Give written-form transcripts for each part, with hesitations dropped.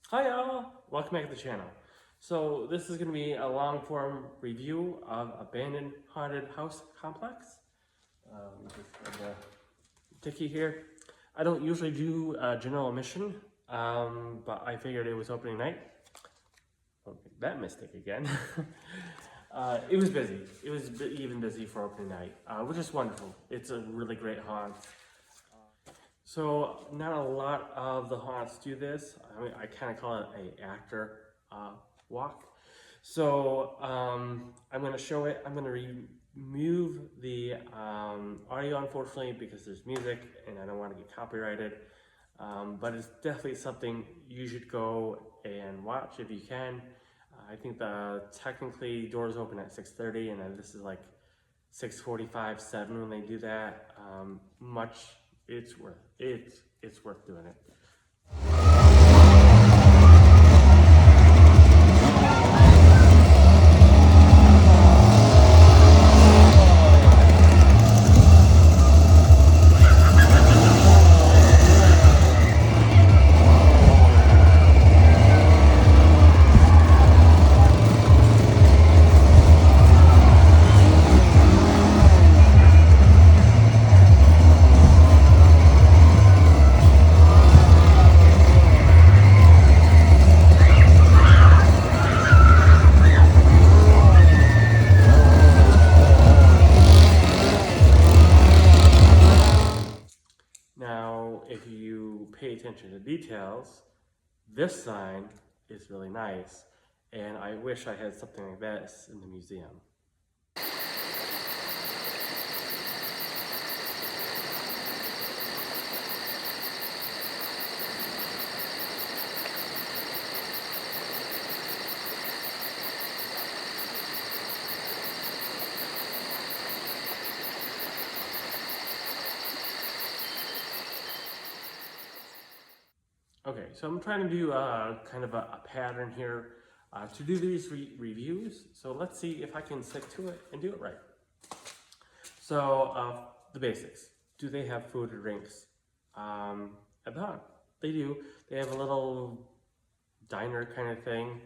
Hi all, welcome back to the channel. So this is going to be a long form review of abandoned haunted house complex. Just have a ticky here. I don't usually do general admission, but I figured it was opening night. Don't make that mistake again. It was busy. It was even busy for opening night, which is wonderful. It's a really great haunt. So not a lot of the haunts do this. I mean, I kind of call it a actor walk. So I'm going to show it. I'm going to remove the audio, unfortunately, because there's music and I don't want to get copyrighted. But it's definitely something you should go and watch if you can. I think technically doors open at 6:30, and then this is like 6:45, 7 when they do that. It's worth doing it. Now, if you pay attention to details, this sign is really nice, and I wish I had something like this in the museum. Okay, so I'm trying to do kind of a pattern here to do these reviews. So let's see if I can stick to it and do it right. So the basics. Do they have food or drinks at the haunt? They do. They have a little diner kind of thing.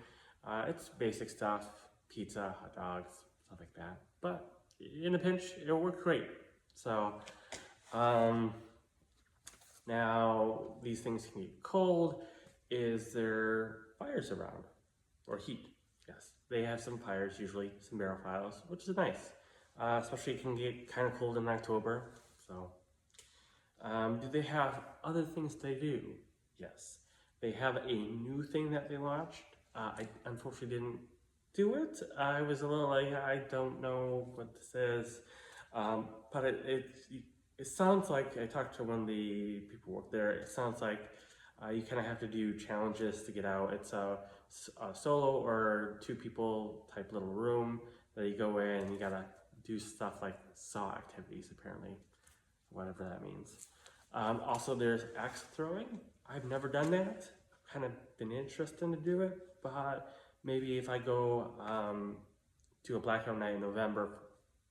It's basic stuff, pizza, hot dogs, stuff like that. But in a pinch, it'll work great. So now, these things can get cold. Is there fires around? Or heat? Yes, they have some fires, usually some barrel fires, which is nice. Especially it can get kind of cold in October. So, do they have other things they do? Yes. They have a new thing that they launched. I unfortunately didn't do it. I was a little like, I don't know what this is. But it sounds like, I talked to one of the people who work there, it sounds like you kind of have to do challenges to get out. It's a solo or 2 people type little room that you go in and you gotta do stuff like saw activities, apparently, whatever that means. Also, there's axe throwing. I've never done that. I've kind of been interested to do it, but maybe if I go to a blackout night in November,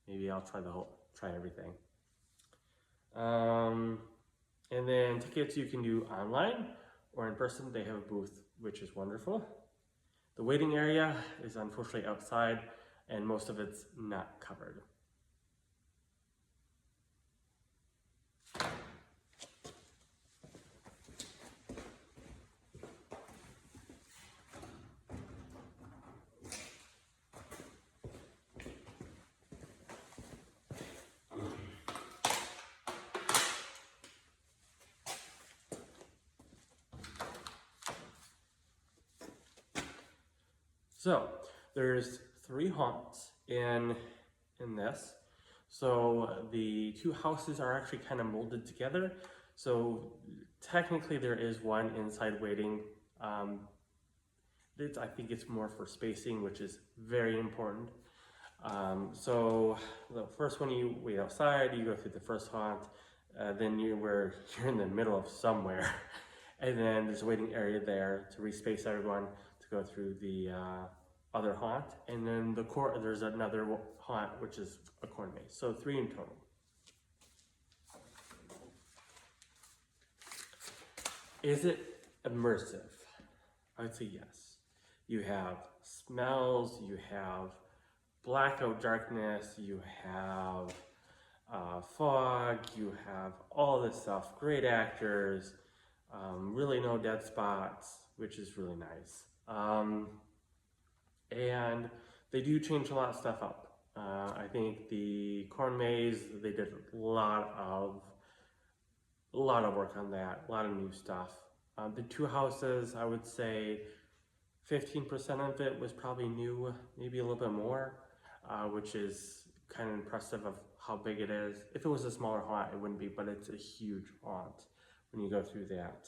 maybe I'll try everything. And then tickets you can do online or in person. They have a booth, which is wonderful. The waiting area is unfortunately outside, and most of it's not covered. So there's 3 haunts in this. So the 2 houses are actually kind of molded together. So technically there is one inside waiting. I think it's more for spacing, which is very important. So the first one, you wait outside, you go through the first haunt, then you're in the middle of somewhere. And then there's a waiting area there to respace everyone to go through the other haunt. And then there's another haunt, which is a corner maze. So 3 in total. Is it immersive? I would say yes. You have smells, you have blackout darkness, you have fog, you have all this stuff, great actors, really no dead spots, which is really nice. And they do change a lot of stuff up. I think the corn maze, they did a lot of work on that, a lot of new stuff. The two houses, I would say 15% of it was probably new, maybe a little bit more, which is kind of impressive of how big it is. If it was a smaller haunt, it wouldn't be, but it's a huge haunt when you go through that.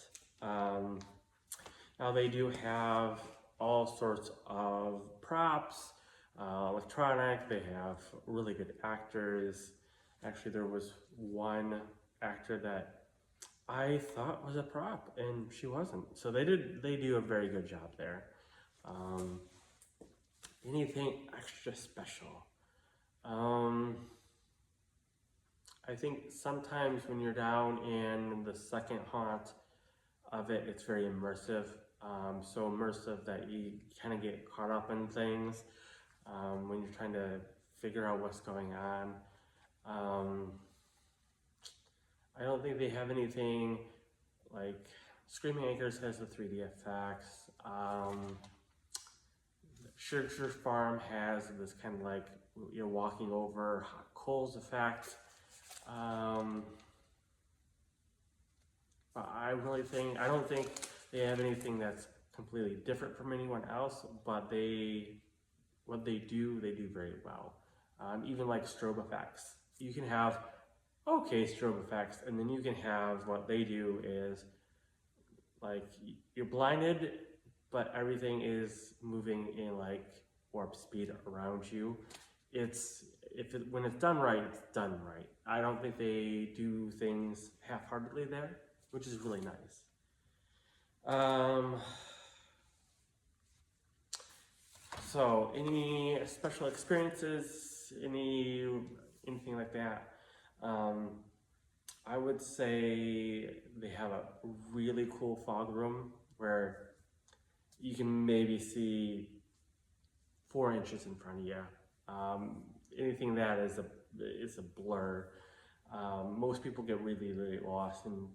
Now they do have all sorts of props, electronic, they have really good actors. Actually, there was one actor that I thought was a prop and she wasn't. So they do a very good job there. Anything extra special? I think sometimes when you're down in the second haunt of it, it's very immersive. So immersive that you kind of get caught up in things when you're trying to figure out what's going on. I don't think they have anything like Screaming Acres has the 3D effects. Sugar Farm has this kind of like you're walking over hot coals effect. But I don't think they have anything that's completely different from anyone else, but what they do very well. Even like strobe effects. You can have okay strobe effects, and then you can have what they do is like you're blinded, but everything is moving in like warp speed around you. When it's done right, it's done right. I don't think they do things half-heartedly there, which is really nice. So any special experiences, anything like that? I would say they have a really cool fog room where you can maybe see 4 inches in front of you. Anything that is a blur. Most people get really lost and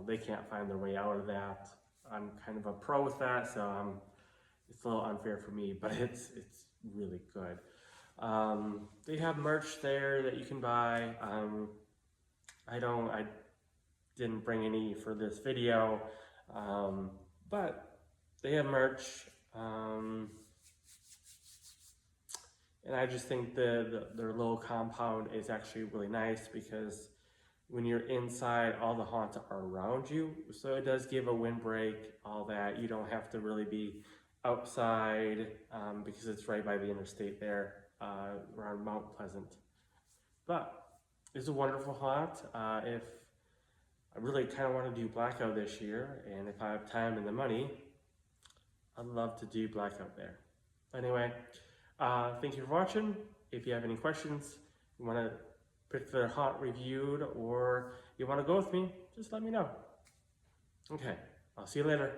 they can't find their way out of that. I'm kind of a pro with that, so it's a little unfair for me, but it's really good. They have merch there that you can buy. I didn't bring any for this video, but they have merch. And I just think their little compound is actually really nice because when you're inside, all the haunts are around you. So it does give a windbreak, all that. You don't have to really be outside because it's right by the interstate there around Mount Pleasant. But it's a wonderful haunt. If I really kind of want to do Blackout this year, and if I have time and the money, I'd love to do Blackout there. Anyway, thank you for watching. If you have any questions, you want to pick their haunt reviewed, or you want to go with me, just let me know. Okay, I'll see you later.